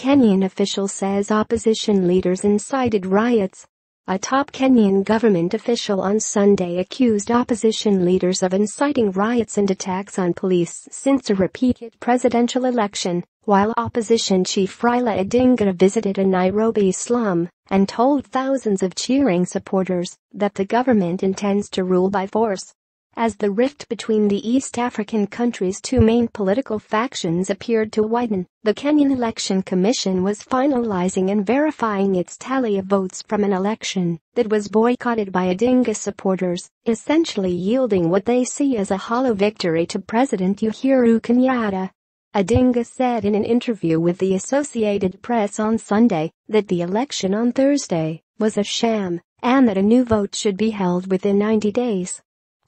Kenyan official says opposition leaders incited riots. A top Kenyan government official on Sunday accused opposition leaders of inciting riots and attacks on police since a repeated presidential election, while opposition chief Raila Odinga visited a Nairobi slum and told thousands of cheering supporters that the government intends to rule by force. As the rift between the East African country's two main political factions appeared to widen, the Kenyan Election Commission was finalizing and verifying its tally of votes from an election that was boycotted by Odinga supporters, essentially yielding what they see as a hollow victory to President Uhuru Kenyatta. Odinga said in an interview with the Associated Press on Sunday that the election on Thursday was a sham and that a new vote should be held within 90 days.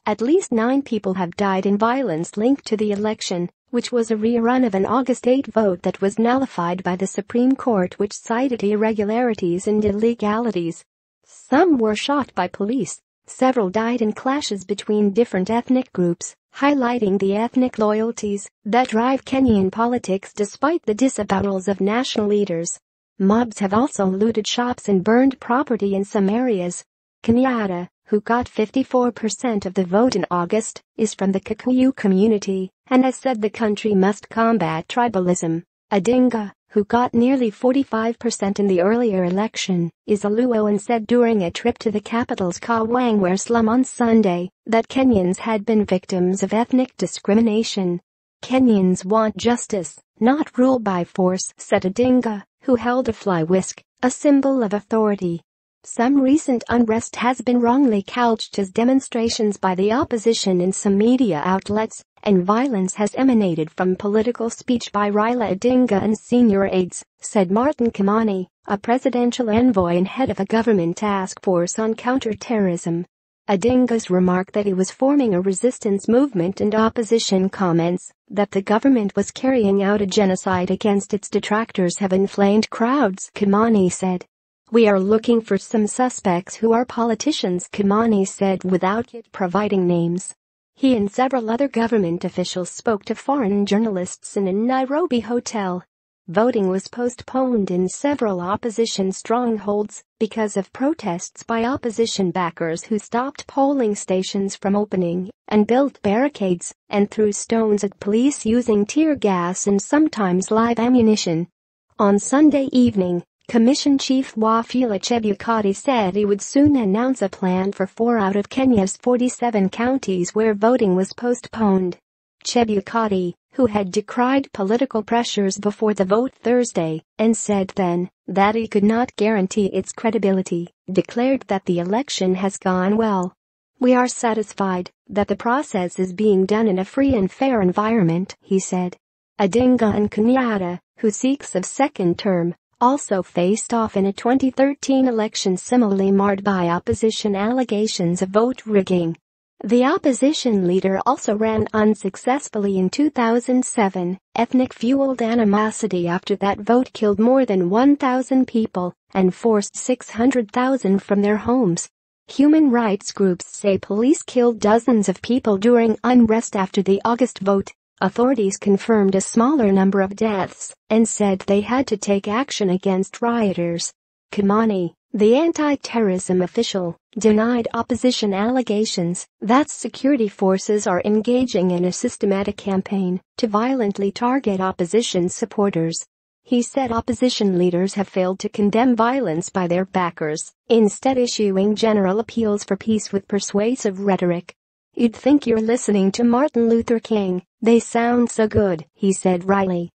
At least 9 people have died in violence linked to the election, which was a rerun of an August 8 vote that was nullified by the Supreme Court, which cited irregularities and illegalities. Some were shot by police. Several died in clashes between different ethnic groups, highlighting the ethnic loyalties that drive Kenyan politics despite the disavowals of national leaders. Mobs have also looted shops and burned property in some areas. Kenyatta, who got 54% of the vote in August, is from the Kikuyu community and has said the country must combat tribalism. Odinga, who got nearly 45% in the earlier election, is a Luo and said during a trip to the capital's Kawangware slum on Sunday that Kenyans had been victims of ethnic discrimination. Kenyans want justice, not rule by force, said Odinga, who held a fly whisk, a symbol of authority. Some recent unrest has been wrongly couched as demonstrations by the opposition in some media outlets, and violence has emanated from political speech by Raila Odinga and senior aides, said Martin Kimani, a presidential envoy and head of a government task force on counter-terrorism. Odinga's remark that he was forming a resistance movement and opposition comments that the government was carrying out a genocide against its detractors have inflamed crowds, Kimani said. "We are looking for some suspects who are politicians," Kimani said without yet providing names. He and several other government officials spoke to foreign journalists in a Nairobi hotel. Voting was postponed in several opposition strongholds because of protests by opposition backers who stopped polling stations from opening and built barricades and threw stones at police using tear gas and sometimes live ammunition. On Sunday evening, Commission Chief Wafula Chebukati said he would soon announce a plan for 4 out of Kenya's 47 counties where voting was postponed. Chebukati, who had decried political pressures before the vote Thursday and said then that he could not guarantee its credibility, declared that the election has gone well. "We are satisfied that the process is being done in a free and fair environment," he said. Odinga and Kenyatta, who seeks a second term, also faced off in a 2013 election similarly marred by opposition allegations of vote rigging. The opposition leader also ran unsuccessfully in 2007. Ethnic-fueled animosity after that vote killed more than 1,000 people and forced 600,000 from their homes. Human rights groups say police killed dozens of people during unrest after the August vote. Authorities confirmed a smaller number of deaths and said they had to take action against rioters. Kimani, the anti-terrorism official, denied opposition allegations that security forces are engaging in a systematic campaign to violently target opposition supporters. He said opposition leaders have failed to condemn violence by their backers, instead issuing general appeals for peace with persuasive rhetoric. "You'd think you're listening to Martin Luther King, they sound so good," he said wryly.